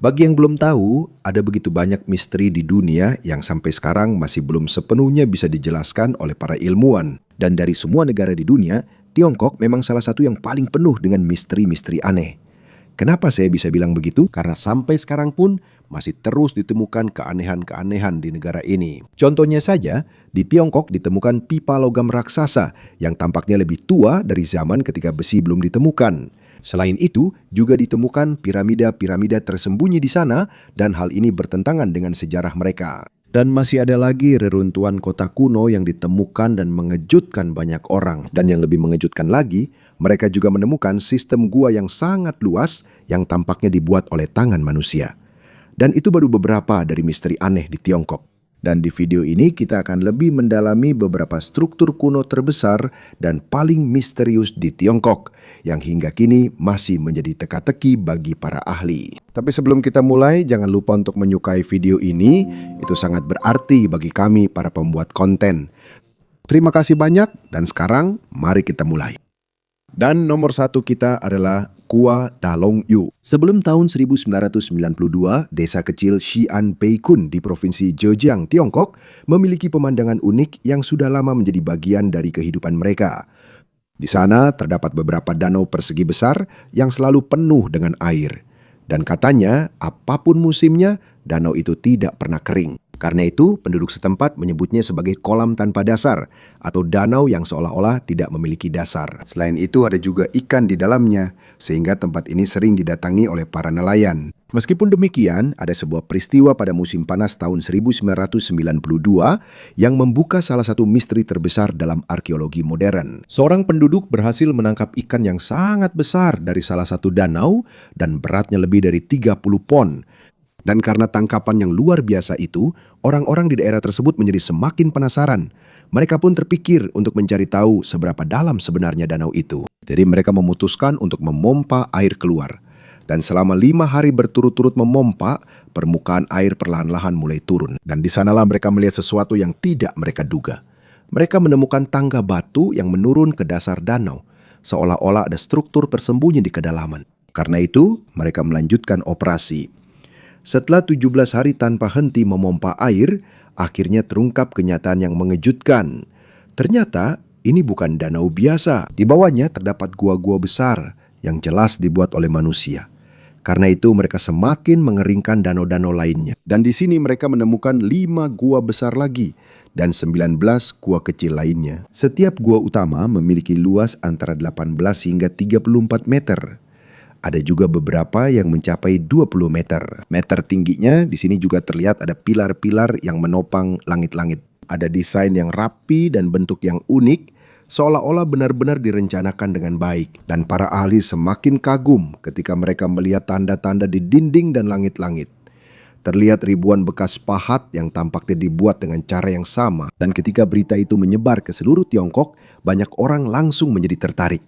Bagi yang belum tahu, ada begitu banyak misteri di dunia yang sampai sekarang masih belum sepenuhnya bisa dijelaskan oleh para ilmuwan. Dan dari semua negara di dunia, Tiongkok memang salah satu yang paling penuh dengan misteri-misteri aneh. Kenapa saya bisa bilang begitu? Karena sampai sekarang pun masih terus ditemukan keanehan-keanehan di negara ini. Contohnya saja, di Tiongkok ditemukan pipa logam raksasa yang tampaknya lebih tua dari zaman ketika besi belum ditemukan. Selain itu, juga ditemukan piramida-piramida tersembunyi di sana dan hal ini bertentangan dengan sejarah mereka. Dan masih ada lagi reruntuhan kota kuno yang ditemukan dan mengejutkan banyak orang. Dan yang lebih mengejutkan lagi, mereka juga menemukan sistem gua yang sangat luas yang tampaknya dibuat oleh tangan manusia. Dan itu baru beberapa dari misteri aneh di Tiongkok. Dan di video ini kita akan lebih mendalami beberapa struktur kuno terbesar dan paling misterius di Tiongkok yang hingga kini masih menjadi teka-teki bagi para ahli. Tapi sebelum kita mulai, jangan lupa untuk menyukai video ini, itu sangat berarti bagi kami para pembuat konten. Terima kasih banyak dan sekarang mari kita mulai. Dan nomor satu kita adalah Gua Dalong Yu. Sebelum tahun 1992, desa kecil Xi'an Peikun di Provinsi Zhejiang, Tiongkok, memiliki pemandangan unik yang sudah lama menjadi bagian dari kehidupan mereka. Di sana terdapat beberapa danau persegi besar yang selalu penuh dengan air. Dan katanya, apapun musimnya, danau itu tidak pernah kering. Karena itu, penduduk setempat menyebutnya sebagai kolam tanpa dasar atau danau yang seolah-olah tidak memiliki dasar. Selain itu, ada juga ikan di dalamnya, sehingga tempat ini sering didatangi oleh para nelayan. Meskipun demikian, ada sebuah peristiwa pada musim panas tahun 1992 yang membuka salah satu misteri terbesar dalam arkeologi modern. Seorang penduduk berhasil menangkap ikan yang sangat besar dari salah satu danau dan beratnya lebih dari 30 pon. Dan karena tangkapan yang luar biasa itu, orang-orang di daerah tersebut menjadi semakin penasaran. Mereka pun terpikir untuk mencari tahu seberapa dalam sebenarnya danau itu. Jadi mereka memutuskan untuk memompa air keluar. Dan selama 5 hari berturut-turut memompa, permukaan air perlahan-lahan mulai turun. Dan di sanalah mereka melihat sesuatu yang tidak mereka duga. Mereka menemukan tangga batu yang menurun ke dasar danau, seolah-olah ada struktur tersembunyi di kedalaman. Karena itu, mereka melanjutkan operasi. Setelah 17 hari tanpa henti memompa air, akhirnya terungkap kenyataan yang mengejutkan. Ternyata ini bukan danau biasa. Di bawahnya terdapat gua-gua besar yang jelas dibuat oleh manusia. Karena itu mereka semakin mengeringkan danau-danau lainnya. Dan di sini mereka menemukan 5 gua besar lagi dan 19 gua kecil lainnya. Setiap gua utama memiliki luas antara 18 hingga 34 meter. Ada juga beberapa yang mencapai 20 meter. Meter tingginya di sini juga terlihat ada pilar-pilar yang menopang langit-langit. Ada desain yang rapi dan bentuk yang unik, seolah-olah benar-benar direncanakan dengan baik. Dan para ahli semakin kagum ketika mereka melihat tanda-tanda di dinding dan langit-langit. Terlihat ribuan bekas pahat yang tampaknya dibuat dengan cara yang sama. Dan ketika berita itu menyebar ke seluruh Tiongkok, banyak orang langsung menjadi tertarik.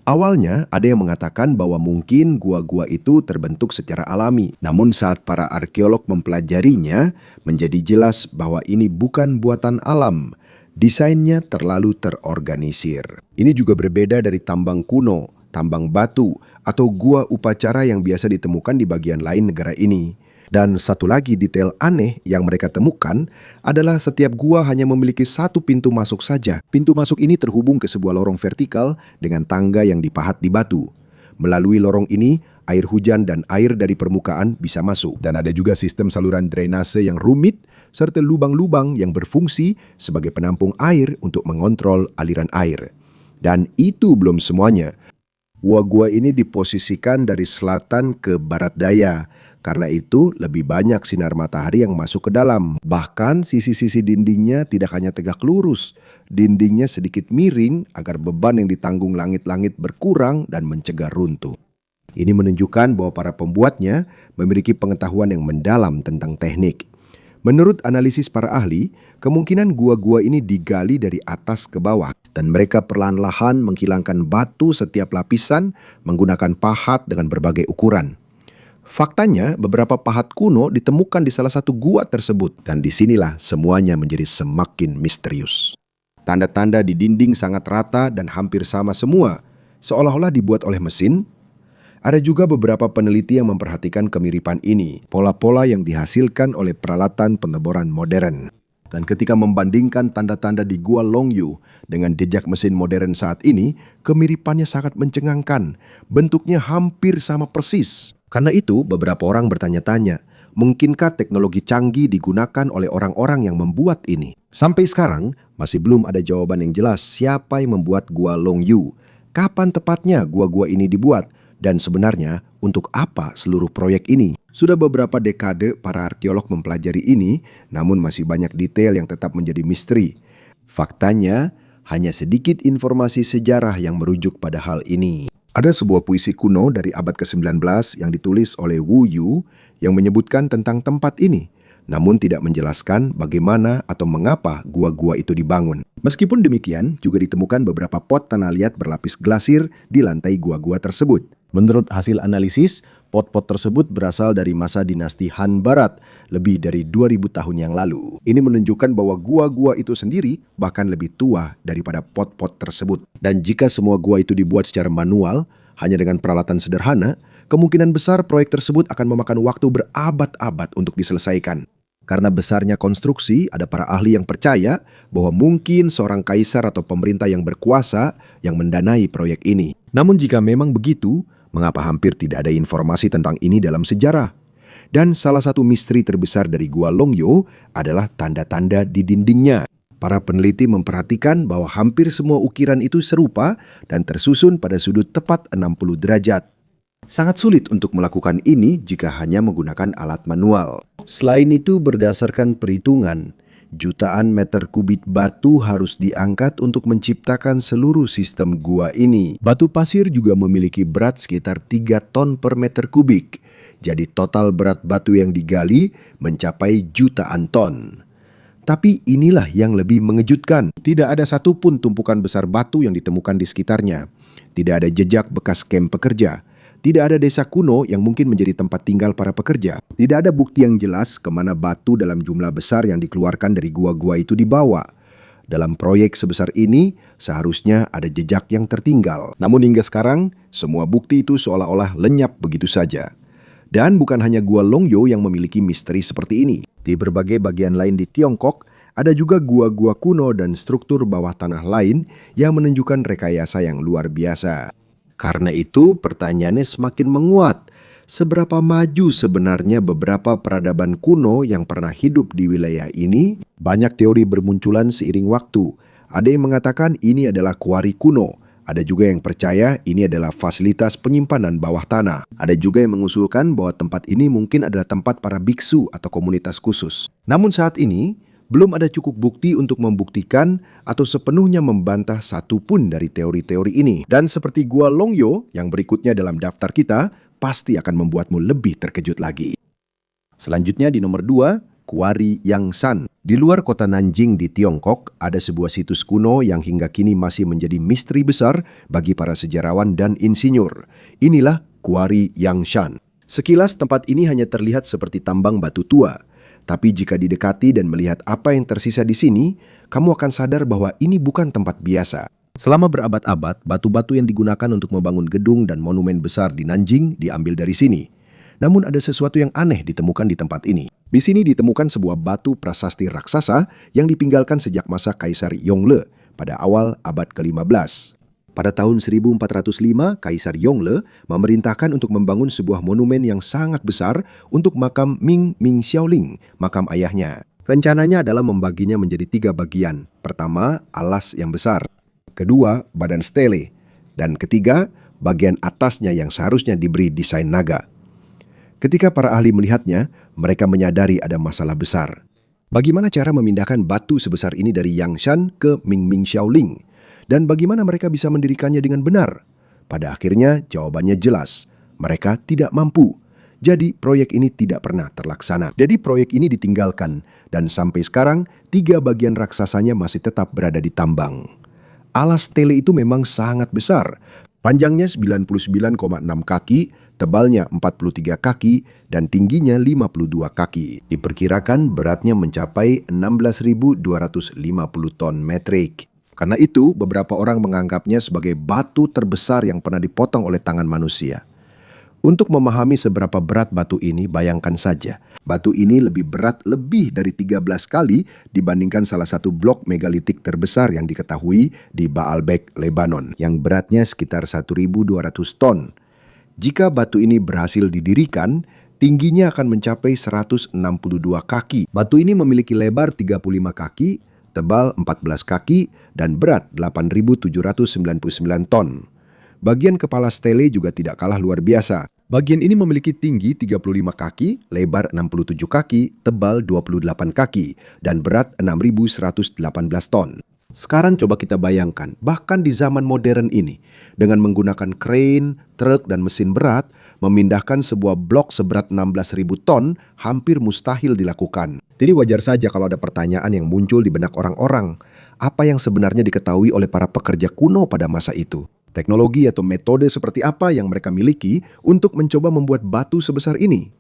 Awalnya ada yang mengatakan bahwa mungkin gua-gua itu terbentuk secara alami. Namun saat para arkeolog mempelajarinya, menjadi jelas bahwa ini bukan buatan alam. Desainnya terlalu terorganisir. Ini juga berbeda dari tambang kuno, tambang batu, atau gua upacara yang biasa ditemukan di bagian lain negara ini. Dan satu lagi detail aneh yang mereka temukan adalah setiap gua hanya memiliki satu pintu masuk saja. Pintu masuk ini terhubung ke sebuah lorong vertikal dengan tangga yang dipahat di batu. Melalui lorong ini, air hujan dan air dari permukaan bisa masuk. Dan ada juga sistem saluran drainase yang rumit serta lubang-lubang yang berfungsi sebagai penampung air untuk mengontrol aliran air. Dan itu belum semuanya. Gua-gua ini diposisikan dari selatan ke barat daya. Karena itu lebih banyak sinar matahari yang masuk ke dalam. Bahkan sisi-sisi dindingnya tidak hanya tegak lurus. Dindingnya sedikit miring agar beban yang ditanggung langit-langit berkurang dan mencegah runtuh. Ini menunjukkan bahwa para pembuatnya memiliki pengetahuan yang mendalam tentang teknik. Menurut analisis para ahli, kemungkinan gua-gua ini digali dari atas ke bawah. Dan mereka perlahan-lahan menghilangkan batu setiap lapisan menggunakan pahat dengan berbagai ukuran. Faktanya, beberapa pahat kuno ditemukan di salah satu gua tersebut. Dan disinilah semuanya menjadi semakin misterius. Tanda-tanda di dinding sangat rata dan hampir sama semua, seolah-olah dibuat oleh mesin. Ada juga beberapa peneliti yang memperhatikan kemiripan ini, pola-pola yang dihasilkan oleh peralatan pengeboran modern. Dan ketika membandingkan tanda-tanda di Gua Longyu dengan jejak mesin modern saat ini, kemiripannya sangat mencengangkan. Bentuknya hampir sama persis. Karena itu, beberapa orang bertanya-tanya, mungkinkah teknologi canggih digunakan oleh orang-orang yang membuat ini? Sampai sekarang, masih belum ada jawaban yang jelas siapa yang membuat Gua Longyu. Kapan tepatnya gua-gua ini dibuat? Dan sebenarnya, untuk apa seluruh proyek ini? Sudah beberapa dekade para arkeolog mempelajari ini, namun masih banyak detail yang tetap menjadi misteri. Faktanya, hanya sedikit informasi sejarah yang merujuk pada hal ini. Ada sebuah puisi kuno dari abad ke-19 yang ditulis oleh Wu Yu yang menyebutkan tentang tempat ini, namun tidak menjelaskan bagaimana atau mengapa gua-gua itu dibangun. Meskipun demikian, juga ditemukan beberapa pot tanah liat berlapis glasir di lantai gua-gua tersebut. Menurut hasil analisis, pot-pot tersebut berasal dari masa dinasti Han Barat, lebih dari 2000 tahun yang lalu. Ini menunjukkan bahwa gua-gua itu sendiri bahkan lebih tua daripada pot-pot tersebut. Dan jika semua gua itu dibuat secara manual, hanya dengan peralatan sederhana, kemungkinan besar proyek tersebut akan memakan waktu berabad-abad untuk diselesaikan. Karena besarnya konstruksi, ada para ahli yang percaya bahwa mungkin seorang kaisar atau pemerintah yang berkuasa yang mendanai proyek ini. Namun jika memang begitu, mengapa hampir tidak ada informasi tentang ini dalam sejarah? Dan salah satu misteri terbesar dari Gua Longyu adalah tanda-tanda di dindingnya. Para peneliti memperhatikan bahwa hampir semua ukiran itu serupa dan tersusun pada sudut tepat 60 derajat. Sangat sulit untuk melakukan ini jika hanya menggunakan alat manual. Selain itu, berdasarkan perhitungan, jutaan meter kubik batu harus diangkat untuk menciptakan seluruh sistem gua ini. Batu pasir juga memiliki berat sekitar 3 ton per meter kubik. Jadi total berat batu yang digali mencapai jutaan ton. Tapi inilah yang lebih mengejutkan. Tidak ada satupun tumpukan besar batu yang ditemukan di sekitarnya. Tidak ada jejak bekas kamp pekerja. Tidak ada desa kuno yang mungkin menjadi tempat tinggal para pekerja. Tidak ada bukti yang jelas kemana batu dalam jumlah besar yang dikeluarkan dari gua-gua itu dibawa. Dalam proyek sebesar ini, seharusnya ada jejak yang tertinggal. Namun hingga sekarang, semua bukti itu seolah-olah lenyap begitu saja. Dan bukan hanya Gua Longyu yang memiliki misteri seperti ini. Di berbagai bagian lain di Tiongkok, ada juga gua-gua kuno dan struktur bawah tanah lain yang menunjukkan rekayasa yang luar biasa. Karena itu, pertanyaannya semakin menguat. Seberapa maju sebenarnya beberapa peradaban kuno yang pernah hidup di wilayah ini? Banyak teori bermunculan seiring waktu. Ada yang mengatakan ini adalah kuari kuno. Ada juga yang percaya ini adalah fasilitas penyimpanan bawah tanah. Ada juga yang mengusulkan bahwa tempat ini mungkin adalah tempat para biksu atau komunitas khusus. Namun saat ini, belum ada cukup bukti untuk membuktikan atau sepenuhnya membantah satupun dari teori-teori ini. Dan seperti Gua Longyu yang berikutnya dalam daftar kita, pasti akan membuatmu lebih terkejut lagi. Selanjutnya di nomor 2, Kuari Yangshan. Di luar kota Nanjing di Tiongkok, ada sebuah situs kuno yang hingga kini masih menjadi misteri besar bagi para sejarawan dan insinyur. Inilah Kuari Yangshan. Sekilas tempat ini hanya terlihat seperti tambang batu tua. Tapi jika didekati dan melihat apa yang tersisa di sini, kamu akan sadar bahwa ini bukan tempat biasa. Selama berabad-abad, batu-batu yang digunakan untuk membangun gedung dan monumen besar di Nanjing diambil dari sini. Namun ada sesuatu yang aneh ditemukan di tempat ini. Di sini ditemukan sebuah batu prasasti raksasa yang ditinggalkan sejak masa Kaisar Yongle pada awal abad ke-15. Pada tahun 1405, Kaisar Yongle memerintahkan untuk membangun sebuah monumen yang sangat besar untuk makam Ming Xiaoling, makam ayahnya. Rencananya adalah membaginya menjadi 3 bagian. Pertama, alas yang besar. Kedua, badan stele. Dan ketiga, bagian atasnya yang seharusnya diberi desain naga. Ketika para ahli melihatnya, mereka menyadari ada masalah besar. Bagaimana cara memindahkan batu sebesar ini dari Yangshan ke Ming Xiaoling? Dan bagaimana mereka bisa mendirikannya dengan benar? Pada akhirnya jawabannya jelas, mereka tidak mampu. Jadi proyek ini tidak pernah terlaksana. Jadi proyek ini ditinggalkan dan sampai sekarang 3 bagian raksasanya masih tetap berada di tambang. Alas tele itu memang sangat besar. Panjangnya 99,6 kaki, tebalnya 43 kaki, dan tingginya 52 kaki. Diperkirakan beratnya mencapai 16.250 ton metrik. Karena itu, beberapa orang menganggapnya sebagai batu terbesar yang pernah dipotong oleh tangan manusia. Untuk memahami seberapa berat batu ini, bayangkan saja. Batu ini lebih berat lebih dari 13 kali dibandingkan salah satu blok megalitik terbesar yang diketahui di Baalbek, Lebanon, yang beratnya sekitar 1.200 ton. Jika batu ini berhasil didirikan, tingginya akan mencapai 162 kaki. Batu ini memiliki lebar 35 kaki, tebal 14 kaki, dan berat 8.799 ton. Bagian kepala stele juga tidak kalah luar biasa. Bagian ini memiliki tinggi 35 kaki, lebar 67 kaki, tebal 28 kaki, dan berat 6.118 ton. Sekarang coba kita bayangkan, bahkan di zaman modern ini, dengan menggunakan crane, truk, dan mesin berat, memindahkan sebuah blok seberat 16.000 ton hampir mustahil dilakukan. Jadi wajar saja kalau ada pertanyaan yang muncul di benak orang-orang. Apa yang sebenarnya diketahui oleh para pekerja kuno pada masa itu? Teknologi atau metode seperti apa yang mereka miliki untuk mencoba membuat batu sebesar ini?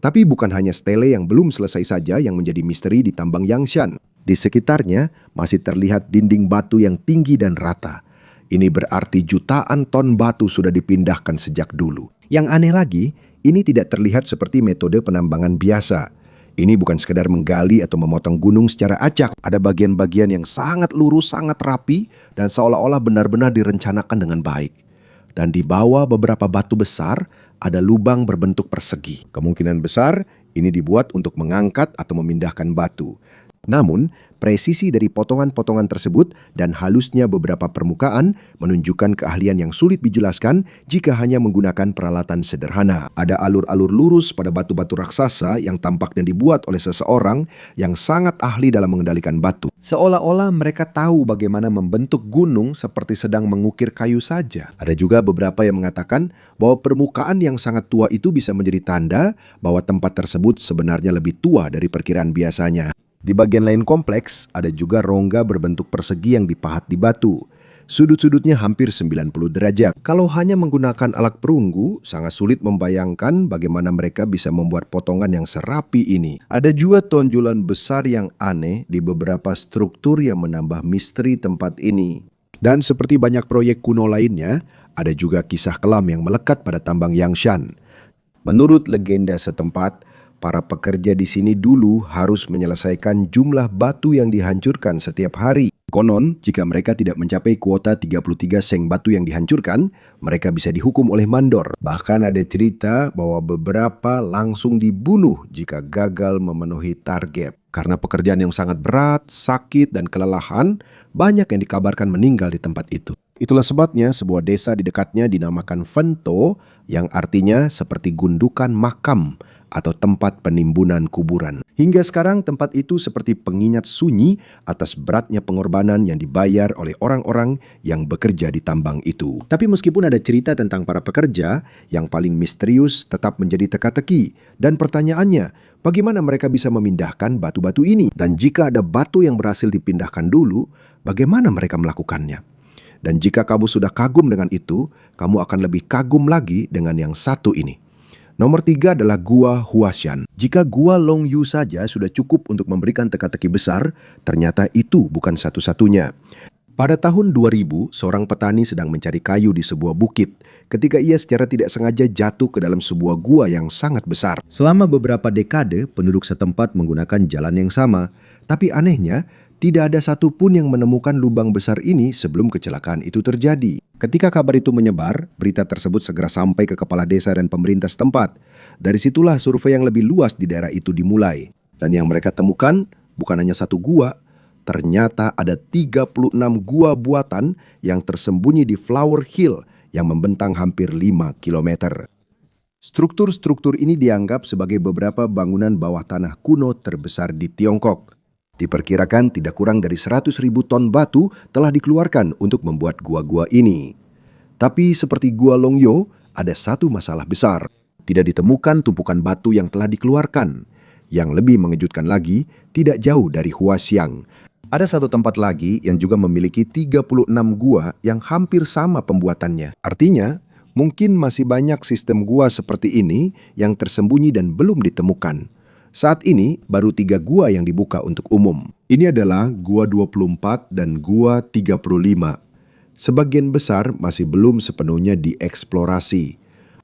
Tapi bukan hanya stele yang belum selesai saja yang menjadi misteri di tambang Yangshan. Di sekitarnya masih terlihat dinding batu yang tinggi dan rata. Ini berarti jutaan ton batu sudah dipindahkan sejak dulu. Yang aneh lagi, ini tidak terlihat seperti metode penambangan biasa. Ini bukan sekedar menggali atau memotong gunung secara acak. Ada bagian-bagian yang sangat lurus, sangat rapi, dan seolah-olah benar-benar direncanakan dengan baik. Dan di bawah beberapa batu besar, ada lubang berbentuk persegi. Kemungkinan besar, ini dibuat untuk mengangkat atau memindahkan batu. Namun, presisi dari potongan-potongan tersebut dan halusnya beberapa permukaan menunjukkan keahlian yang sulit dijelaskan jika hanya menggunakan peralatan sederhana. Ada alur-alur lurus pada batu-batu raksasa yang tampaknya dibuat oleh seseorang yang sangat ahli dalam mengendalikan batu. Seolah-olah mereka tahu bagaimana membentuk gunung seperti sedang mengukir kayu saja. Ada juga beberapa yang mengatakan bahwa permukaan yang sangat tua itu bisa menjadi tanda bahwa tempat tersebut sebenarnya lebih tua dari perkiraan biasanya. Di bagian lain kompleks, ada juga rongga berbentuk persegi yang dipahat di batu. Sudut-sudutnya hampir 90 derajat. Kalau hanya menggunakan alat perunggu, sangat sulit membayangkan bagaimana mereka bisa membuat potongan yang serapi ini. Ada juga tonjolan besar yang aneh di beberapa struktur yang menambah misteri tempat ini. Dan seperti banyak proyek kuno lainnya, ada juga kisah kelam yang melekat pada tambang Yangshan. Menurut legenda setempat, para pekerja di sini dulu harus menyelesaikan jumlah batu yang dihancurkan setiap hari. Konon, jika mereka tidak mencapai kuota 33 seng batu yang dihancurkan, mereka bisa dihukum oleh mandor. Bahkan ada cerita bahwa beberapa langsung dibunuh jika gagal memenuhi target. Karena pekerjaan yang sangat berat, sakit, dan kelelahan, banyak yang dikabarkan meninggal di tempat itu. Itulah sebabnya sebuah desa di dekatnya dinamakan Fento, yang artinya seperti gundukan makam atau tempat penimbunan kuburan. Hingga sekarang tempat itu seperti pengingat sunyi atas beratnya pengorbanan yang dibayar oleh orang-orang yang bekerja di tambang itu. Tapi meskipun ada cerita tentang para pekerja, yang paling misterius tetap menjadi teka-teki. Dan pertanyaannya, bagaimana mereka bisa memindahkan batu-batu ini? Dan jika ada batu yang berhasil dipindahkan dulu, bagaimana mereka melakukannya? Dan jika kamu sudah kagum dengan itu, kamu akan lebih kagum lagi dengan yang satu ini. Nomor 3 adalah Gua Huashan. Jika Gua Longyu saja sudah cukup untuk memberikan teka-teki besar, ternyata itu bukan satu-satunya. Pada tahun 2000, seorang petani sedang mencari kayu di sebuah bukit ketika ia secara tidak sengaja jatuh ke dalam sebuah gua yang sangat besar. Selama beberapa dekade, penduduk setempat menggunakan jalan yang sama, tapi anehnya, tidak ada satupun yang menemukan lubang besar ini sebelum kecelakaan itu terjadi. Ketika kabar itu menyebar, berita tersebut segera sampai ke kepala desa dan pemerintah setempat. Dari situlah survei yang lebih luas di daerah itu dimulai. Dan yang mereka temukan bukan hanya satu gua, ternyata ada 36 gua buatan yang tersembunyi di Flower Hill yang membentang hampir 5 km. Struktur-struktur ini dianggap sebagai beberapa bangunan bawah tanah kuno terbesar di Tiongkok. Diperkirakan tidak kurang dari 100.000 ton batu telah dikeluarkan untuk membuat gua-gua ini. Tapi seperti Gua Longyo, ada satu masalah besar. Tidak ditemukan tumpukan batu yang telah dikeluarkan. Yang lebih mengejutkan lagi, tidak jauh dari Huaxiang. Ada satu tempat lagi yang juga memiliki 36 gua yang hampir sama pembuatannya. Artinya, mungkin masih banyak sistem gua seperti ini yang tersembunyi dan belum ditemukan. Saat ini, baru 3 gua yang dibuka untuk umum. Ini adalah Gua 24 dan Gua 35. Sebagian besar masih belum sepenuhnya dieksplorasi.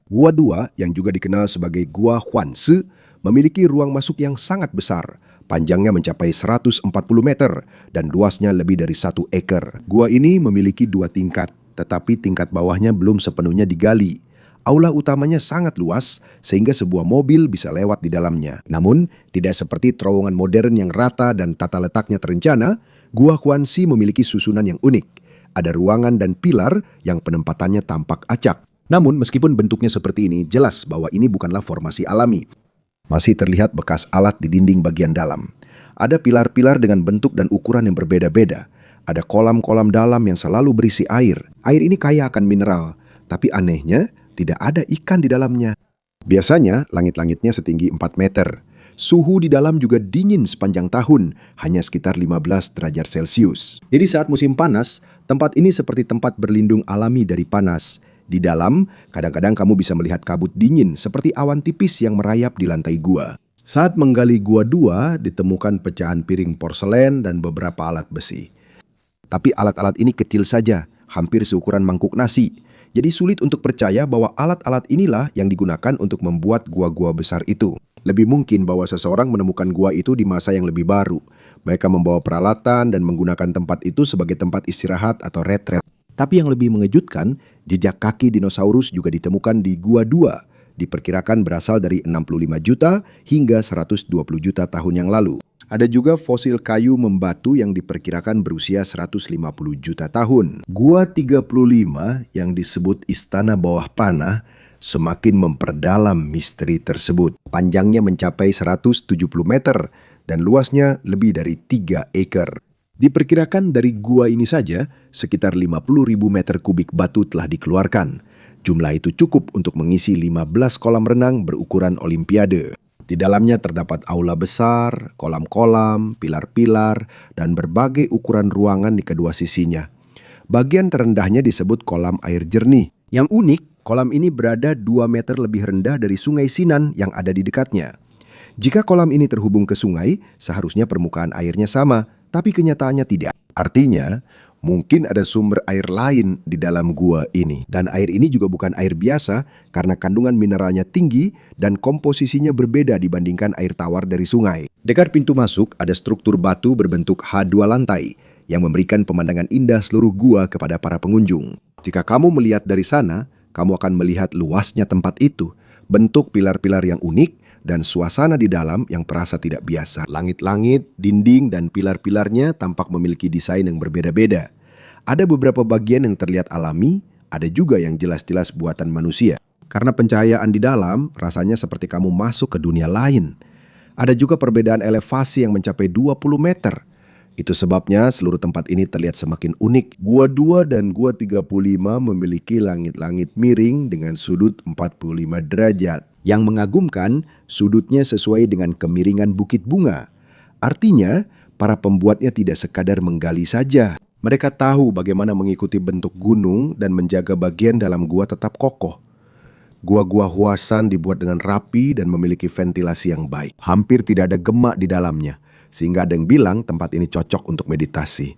Gua 2, yang juga dikenal sebagai Gua Huansi, memiliki ruang masuk yang sangat besar. Panjangnya mencapai 140 meter dan luasnya lebih dari 1 ekar. Gua ini memiliki 2 tingkat, tetapi tingkat bawahnya belum sepenuhnya digali. Aula utamanya sangat luas sehingga sebuah mobil bisa lewat di dalamnya. Namun, tidak seperti terowongan modern yang rata dan tata letaknya terencana, Gua Huansi memiliki susunan yang unik. Ada ruangan dan pilar yang penempatannya tampak acak. Namun, meskipun bentuknya seperti ini, jelas bahwa ini bukanlah formasi alami. Masih terlihat bekas alat di dinding bagian dalam. Ada pilar-pilar dengan bentuk dan ukuran yang berbeda-beda. Ada kolam-kolam dalam yang selalu berisi air. Air ini kaya akan mineral, tapi anehnya tidak ada ikan di dalamnya. Biasanya, langit-langitnya setinggi 4 meter. Suhu di dalam juga dingin sepanjang tahun, hanya sekitar 15 derajat Celcius. Jadi saat musim panas, tempat ini seperti tempat berlindung alami dari panas. Di dalam, kadang-kadang kamu bisa melihat kabut dingin seperti awan tipis yang merayap di lantai gua. Saat menggali Gua 2, ditemukan pecahan piring porselen dan beberapa alat besi. Tapi alat-alat ini kecil saja, hampir seukuran mangkuk nasi. Jadi sulit untuk percaya bahwa alat-alat inilah yang digunakan untuk membuat gua-gua besar itu. Lebih mungkin bahwa seseorang menemukan gua itu di masa yang lebih baru. Mereka membawa peralatan dan menggunakan tempat itu sebagai tempat istirahat atau retret. Tapi yang lebih mengejutkan, jejak kaki dinosaurus juga ditemukan di Gua 2. Diperkirakan berasal dari 65 juta hingga 120 juta tahun yang lalu. Ada juga fosil kayu membatu yang diperkirakan berusia 150 juta tahun. Gua 35 yang disebut Istana Bawah Panah semakin memperdalam misteri tersebut. Panjangnya mencapai 170 meter dan luasnya lebih dari 3 ekar. Diperkirakan dari gua ini saja, sekitar 50.000 meter kubik batu telah dikeluarkan. Jumlah itu cukup untuk mengisi 15 kolam renang berukuran olimpiade. Di dalamnya terdapat aula besar, kolam-kolam, pilar-pilar, dan berbagai ukuran ruangan di kedua sisinya. Bagian terendahnya disebut kolam air jernih. Yang unik, kolam ini berada 2 meter lebih rendah dari sungai Sinan yang ada di dekatnya. Jika kolam ini terhubung ke sungai, seharusnya permukaan airnya sama, tapi kenyataannya tidak. Artinya, mungkin ada sumber air lain di dalam gua ini. Dan air ini juga bukan air biasa karena kandungan mineralnya tinggi dan komposisinya berbeda dibandingkan air tawar dari sungai. Dekat pintu masuk ada struktur batu berbentuk H2 lantai yang memberikan pemandangan indah seluruh gua kepada para pengunjung. Jika kamu melihat dari sana, kamu akan melihat luasnya tempat itu, bentuk pilar-pilar yang unik, dan suasana di dalam yang terasa tidak biasa. Langit-langit, dinding, dan pilar-pilarnya tampak memiliki desain yang berbeda-beda. Ada beberapa bagian yang terlihat alami, ada juga yang jelas-jelas buatan manusia. Karena pencahayaan di dalam, rasanya seperti kamu masuk ke dunia lain. Ada juga perbedaan elevasi yang mencapai 20 meter. Itu sebabnya seluruh tempat ini terlihat semakin unik. Gua 2 dan Gua 35 memiliki langit-langit miring dengan sudut 45 derajat. Yang mengagumkan, sudutnya sesuai dengan kemiringan bukit bunga. Artinya, para pembuatnya tidak sekadar menggali saja. Mereka tahu bagaimana mengikuti bentuk gunung dan menjaga bagian dalam gua tetap kokoh. Gua-gua Huasan dibuat dengan rapi dan memiliki ventilasi yang baik. Hampir tidak ada gema di dalamnya, sehingga ada yang bilang tempat ini cocok untuk meditasi.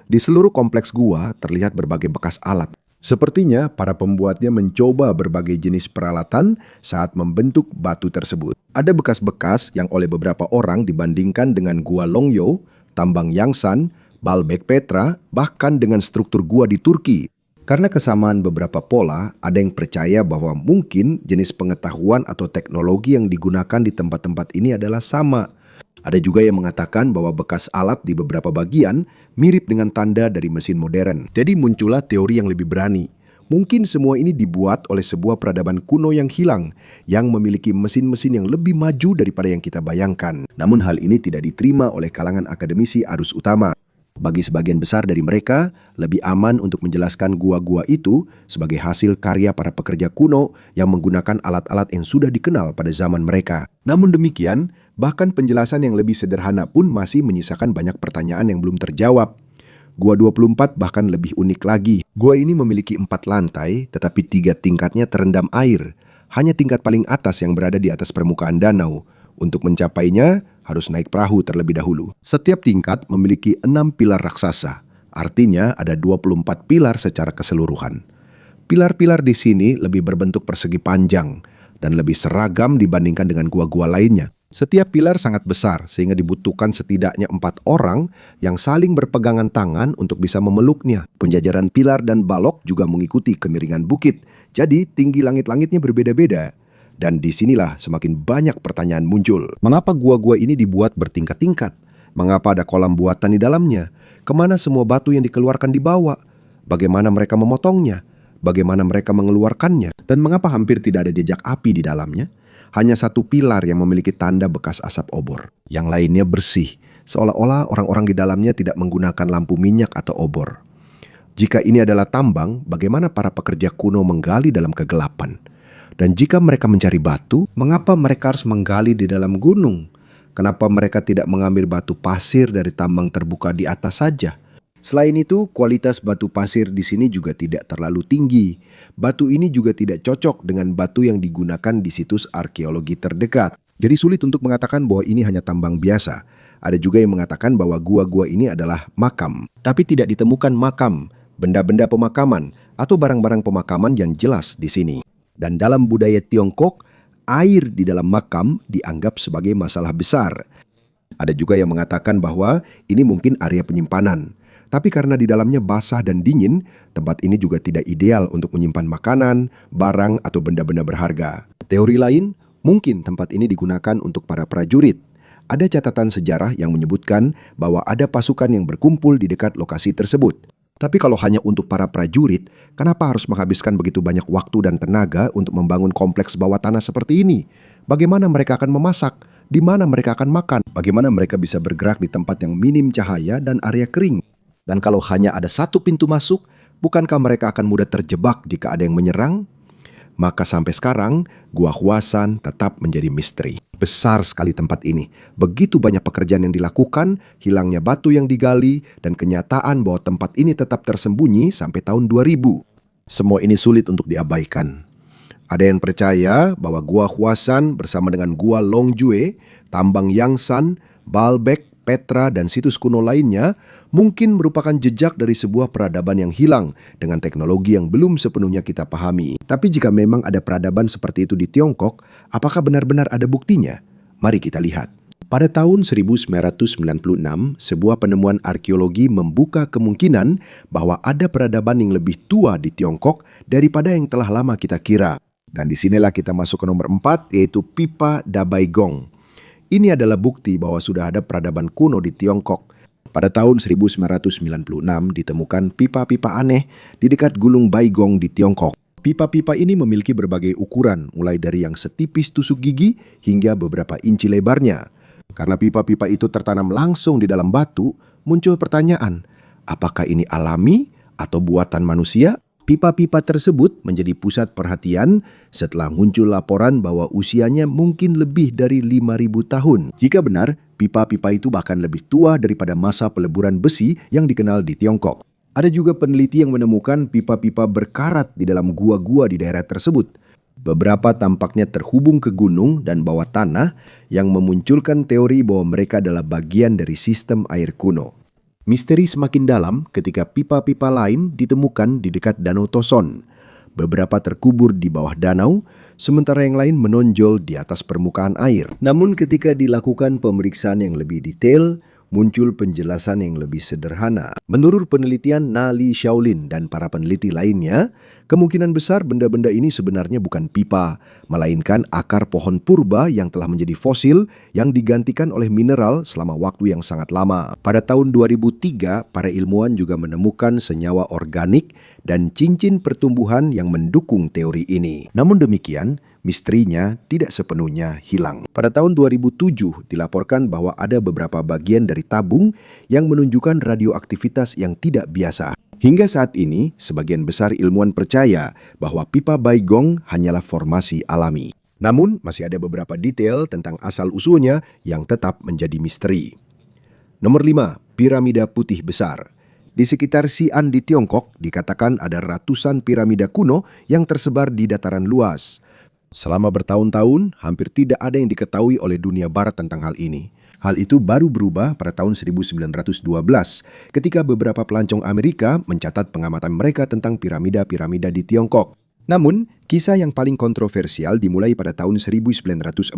Di seluruh kompleks gua terlihat berbagai bekas alat. Sepertinya para pembuatnya mencoba berbagai jenis peralatan saat membentuk batu tersebut. Ada bekas-bekas yang oleh beberapa orang dibandingkan dengan Gua Longyo, Tambang Yangsan, Baalbek Petra, bahkan dengan struktur gua di Turki. Karena kesamaan beberapa pola, ada yang percaya bahwa mungkin jenis pengetahuan atau teknologi yang digunakan di tempat-tempat ini adalah sama. Ada juga yang mengatakan bahwa bekas alat di beberapa bagian mirip dengan tanda dari mesin modern. Jadi muncullah teori yang lebih berani. Mungkin semua ini dibuat oleh sebuah peradaban kuno yang hilang, yang memiliki mesin-mesin yang lebih maju daripada yang kita bayangkan. Namun hal ini tidak diterima oleh kalangan akademisi arus utama. Bagi sebagian besar dari mereka, lebih aman untuk menjelaskan gua-gua itu sebagai hasil karya para pekerja kuno yang menggunakan alat-alat yang sudah dikenal pada zaman mereka. Namun demikian, bahkan penjelasan yang lebih sederhana pun masih menyisakan banyak pertanyaan yang belum terjawab. Gua 24 bahkan lebih unik lagi. Gua ini memiliki 4 lantai, tetapi 3 tingkatnya terendam air. Hanya tingkat paling atas yang berada di atas permukaan danau. Untuk mencapainya, harus naik perahu terlebih dahulu. Setiap tingkat memiliki 6 pilar raksasa. Artinya ada 24 pilar secara keseluruhan. Pilar-pilar di sini lebih berbentuk persegi panjang dan lebih seragam dibandingkan dengan gua-gua lainnya. Setiap pilar sangat besar sehingga dibutuhkan setidaknya 4 orang yang saling berpegangan tangan untuk bisa memeluknya. Penjajaran pilar dan balok juga mengikuti kemiringan bukit, jadi tinggi langit-langitnya berbeda-beda. Dan disinilah semakin banyak pertanyaan muncul. Mengapa gua-gua ini dibuat bertingkat-tingkat? Mengapa ada kolam buatan di dalamnya? Kemana semua batu yang dikeluarkan dibawa? Bagaimana mereka memotongnya? Bagaimana mereka mengeluarkannya? Dan mengapa hampir tidak ada jejak api di dalamnya? Hanya satu pilar yang memiliki tanda bekas asap obor. Yang lainnya bersih, seolah-olah orang-orang di dalamnya tidak menggunakan lampu minyak atau obor. Jika ini adalah tambang, bagaimana para pekerja kuno menggali dalam kegelapan? Dan jika mereka mencari batu, mengapa mereka harus menggali di dalam gunung? Kenapa mereka tidak mengambil batu pasir dari tambang terbuka di atas saja? Selain itu, kualitas batu pasir di sini juga tidak terlalu tinggi. Batu ini juga tidak cocok dengan batu yang digunakan di situs arkeologi terdekat. Jadi sulit untuk mengatakan bahwa ini hanya tambang biasa. Ada juga yang mengatakan bahwa gua-gua ini adalah makam. Tapi tidak ditemukan makam, benda-benda pemakaman, atau barang-barang pemakaman yang jelas di sini. Dan dalam budaya Tiongkok, air di dalam makam dianggap sebagai masalah besar. Ada juga yang mengatakan bahwa ini mungkin area penyimpanan. Tapi karena di dalamnya basah dan dingin, tempat ini juga tidak ideal untuk menyimpan makanan, barang, atau benda-benda berharga. Teori lain, mungkin tempat ini digunakan untuk para prajurit. Ada catatan sejarah yang menyebutkan bahwa ada pasukan yang berkumpul di dekat lokasi tersebut. Tapi kalau hanya untuk para prajurit, kenapa harus menghabiskan begitu banyak waktu dan tenaga untuk membangun kompleks bawah tanah seperti ini? Bagaimana mereka akan memasak? Di mana mereka akan makan? Bagaimana mereka bisa bergerak di tempat yang minim cahaya dan area kering? Dan kalau hanya ada satu pintu masuk, bukankah mereka akan mudah terjebak jika ada yang menyerang? Maka sampai sekarang, Gua Hwasan tetap menjadi misteri. Besar sekali tempat ini. Begitu banyak pekerjaan yang dilakukan, hilangnya batu yang digali, dan kenyataan bahwa tempat ini tetap tersembunyi sampai tahun 2000. Semua ini sulit untuk diabaikan. Ada yang percaya bahwa Gua Hwasan bersama dengan Gua Longjue, Tambang Yangsan, Baalbek, Petra, dan situs kuno lainnya mungkin merupakan jejak dari sebuah peradaban yang hilang dengan teknologi yang belum sepenuhnya kita pahami. Tapi jika memang ada peradaban seperti itu di Tiongkok, apakah benar-benar ada buktinya? Mari kita lihat. Pada tahun 1996, sebuah penemuan arkeologi membuka kemungkinan bahwa ada peradaban yang lebih tua di Tiongkok daripada yang telah lama kita kira. Dan disinilah kita masuk ke nomor 4, yaitu Pipa Dabaigong. Ini adalah bukti bahwa sudah ada peradaban kuno di Tiongkok. Pada tahun 1996 ditemukan pipa-pipa aneh di dekat Gunung Baigong di Tiongkok. Pipa-pipa ini memiliki berbagai ukuran, mulai dari yang setipis tusuk gigi hingga beberapa inci lebarnya. Karena pipa-pipa itu tertanam langsung di dalam batu, muncul pertanyaan, apakah ini alami atau buatan manusia? Pipa-pipa tersebut menjadi pusat perhatian setelah muncul laporan bahwa usianya mungkin lebih dari 5.000 tahun. Jika benar, pipa-pipa itu bahkan lebih tua daripada masa peleburan besi yang dikenal di Tiongkok. Ada juga peneliti yang menemukan pipa-pipa berkarat di dalam gua-gua di daerah tersebut. Beberapa tampaknya terhubung ke gunung dan bawah tanah yang memunculkan teori bahwa mereka adalah bagian dari sistem air kuno. Misteri semakin dalam ketika pipa-pipa lain ditemukan di dekat Danau Toson. Beberapa terkubur di bawah danau, sementara yang lain menonjol di atas permukaan air. Namun ketika dilakukan pemeriksaan yang lebih detail, muncul penjelasan yang lebih sederhana. Menurut penelitian Nali Shaolin dan para peneliti lainnya, kemungkinan besar benda-benda ini sebenarnya bukan pipa, melainkan akar pohon purba yang telah menjadi fosil yang digantikan oleh mineral selama waktu yang sangat lama. Pada tahun 2003, para ilmuwan juga menemukan senyawa organik dan cincin pertumbuhan yang mendukung teori ini. Namun demikian, misterinya tidak sepenuhnya hilang. Pada tahun 2007 dilaporkan bahwa ada beberapa bagian dari tabung yang menunjukkan radioaktivitas yang tidak biasa. Hingga saat ini, sebagian besar ilmuwan percaya bahwa pipa Baigong hanyalah formasi alami. Namun, masih ada beberapa detail tentang asal-usulnya yang tetap menjadi misteri. Nomor 5, piramida putih besar. Di sekitar Xi'an di Tiongkok, dikatakan ada ratusan piramida kuno yang tersebar di dataran luas. Selama bertahun-tahun, hampir tidak ada yang diketahui oleh dunia barat tentang hal ini. Hal itu baru berubah pada tahun 1912 ketika beberapa pelancong Amerika mencatat pengamatan mereka tentang piramida-piramida di Tiongkok. Namun, kisah yang paling kontroversial dimulai pada tahun 1945.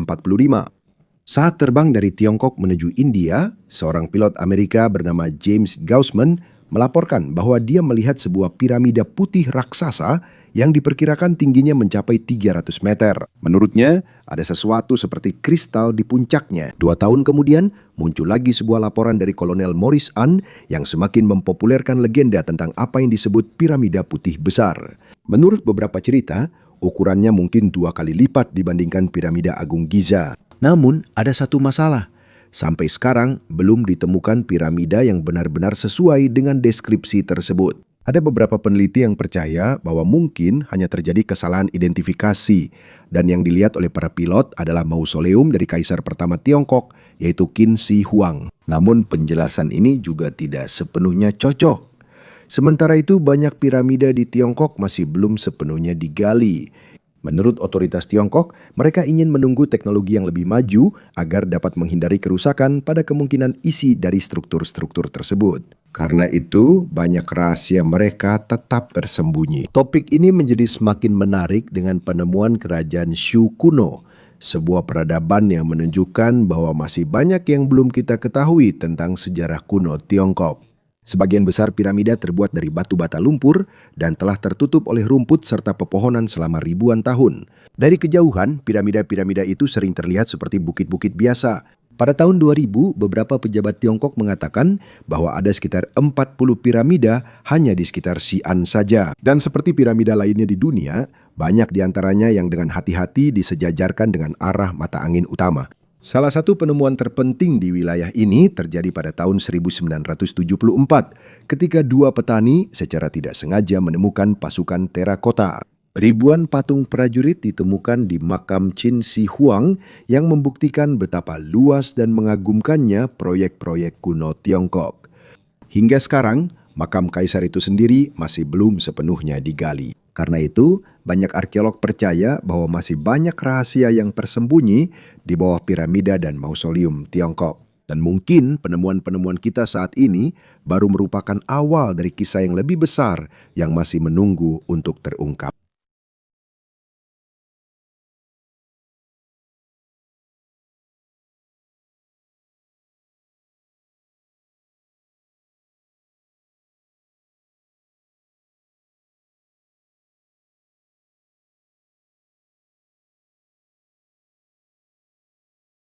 Saat terbang dari Tiongkok menuju India, seorang pilot Amerika bernama James Gaussman melaporkan bahwa dia melihat sebuah piramida putih raksasa yang diperkirakan tingginya mencapai 300 meter. Menurutnya, ada sesuatu seperti kristal di puncaknya. 2 tahun kemudian, muncul lagi sebuah laporan dari Kolonel Morris An yang semakin mempopulerkan legenda tentang apa yang disebut piramida putih besar. Menurut beberapa cerita, ukurannya mungkin 2 kali lipat dibandingkan piramida Agung Giza. Namun, ada satu masalah. Sampai sekarang, belum ditemukan piramida yang benar-benar sesuai dengan deskripsi tersebut. Ada beberapa peneliti yang percaya bahwa mungkin hanya terjadi kesalahan identifikasi, dan yang dilihat oleh para pilot adalah mausoleum dari Kaisar pertama Tiongkok, yaitu Qin Shi Huang. Namun penjelasan ini juga tidak sepenuhnya cocok. Sementara itu, banyak piramida di Tiongkok masih belum sepenuhnya digali. Menurut otoritas Tiongkok, mereka ingin menunggu teknologi yang lebih maju agar dapat menghindari kerusakan pada kemungkinan isi dari struktur-struktur tersebut. Karena itu, banyak rahasia mereka tetap tersembunyi. Topik ini menjadi semakin menarik dengan penemuan kerajaan Shu kuno, sebuah peradaban yang menunjukkan bahwa masih banyak yang belum kita ketahui tentang sejarah kuno Tiongkok. Sebagian besar piramida terbuat dari batu bata lumpur dan telah tertutup oleh rumput serta pepohonan selama ribuan tahun. Dari kejauhan, piramida-piramida itu sering terlihat seperti bukit-bukit biasa. Pada tahun 2000, beberapa pejabat Tiongkok mengatakan bahwa ada sekitar 40 piramida hanya di sekitar Xi'an saja. Dan seperti piramida lainnya di dunia, banyak diantaranya yang dengan hati-hati disejajarkan dengan arah mata angin utama. Salah satu penemuan terpenting di wilayah ini terjadi pada tahun 1974 ketika 2 petani secara tidak sengaja menemukan pasukan terakota. Ribuan patung prajurit ditemukan di makam Qin Shi Huang yang membuktikan betapa luas dan mengagumkannya proyek-proyek kuno Tiongkok. Hingga sekarang, makam kaisar itu sendiri masih belum sepenuhnya digali. Karena itu, banyak arkeolog percaya bahwa masih banyak rahasia yang tersembunyi di bawah piramida dan mausoleum Tiongkok. Dan mungkin penemuan-penemuan kita saat ini baru merupakan awal dari kisah yang lebih besar yang masih menunggu untuk terungkap.